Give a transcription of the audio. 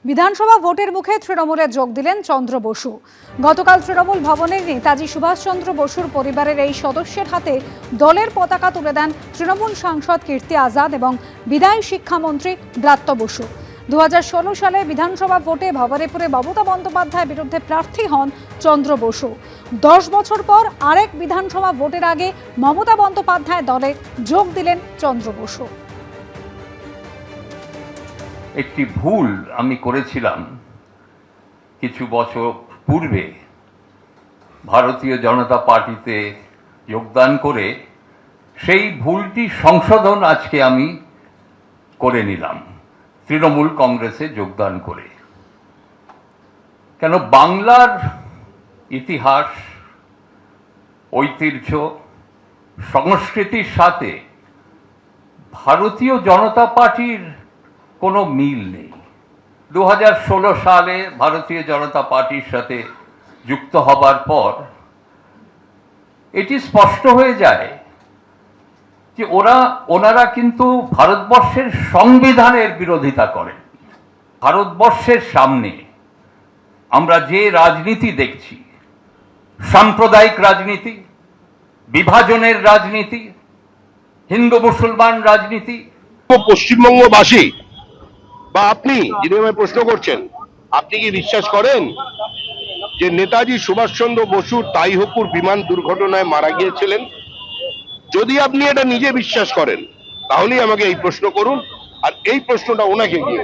বিধানসভা ভোটের মুখে তৃণমূলে যোগ দিলেন চন্দ্র বসু। গতকাল তৃণমূল ভবনের নেতাজি সুভাষচন্দ্র বসুর পরিবারের এই সদস্যের হাতে দলের পতাকা তুলে দেন তৃণমূল সাংসদ কীর্তি আজাদ এবং বিদায়ী শিক্ষামন্ত্রী ব্রাত্য বসু। 2016 সালে বিধানসভা ভোটে ভবানীপুরে মমতা বন্দ্যোপাধ্যায়ের বিরুদ্ধে প্রার্থী হন চন্দ্র বসু। 10 বছর পর আরেক বিধানসভা ভোটের আগে মমতা বন্দ্যোপাধ্যায় দলে যোগ দিলেন চন্দ্র বসু। একটি ভুল আমি করেছিলাম কিছু বছর পূর্বে ভারতীয় জনতা পার্টিতে যোগদান করে। সেই ভুলটি সংশোধন আজকে আমি করে নিলাম তৃণমূল কংগ্রেসে যোগদান করে। কেন বাংলার ইতিহাস, ঐতিহ্য, সংস্কৃতির সাথে ভারতীয় জনতা পার্টির কোনো মিল নেই। 2016 সালে ভারতীয় জনতা পার্টির সাথে যুক্ত হবার পর এটি স্পষ্ট হয়ে যায় যে ওনারা কিন্তু ভারতবর্ষের সংবিধানের বিরোধিতা করেন। ভারতবর্ষের সামনে আমরা যে রাজনীতি দেখছি, সাম্প্রদায়িক রাজনীতি, বিভাজনের রাজনীতি, হিন্দু মুসলমান রাজনীতি, পশ্চিমবঙ্গবাসী বা আপনি যিনি আমায় প্রশ্ন করছেন, আপনি কি বিশ্বাস করেন যে নেতাজি সুভাষচন্দ্র বসুর তাইহুকুর বিমান দুর্ঘটনায় মারা গিয়েছিলেন? যদি আপনি এটা নিজে বিশ্বাস করেন তাহলেই আমাকে এই প্রশ্ন করুন, আর এই প্রশ্নটা ওনাকে গিয়ে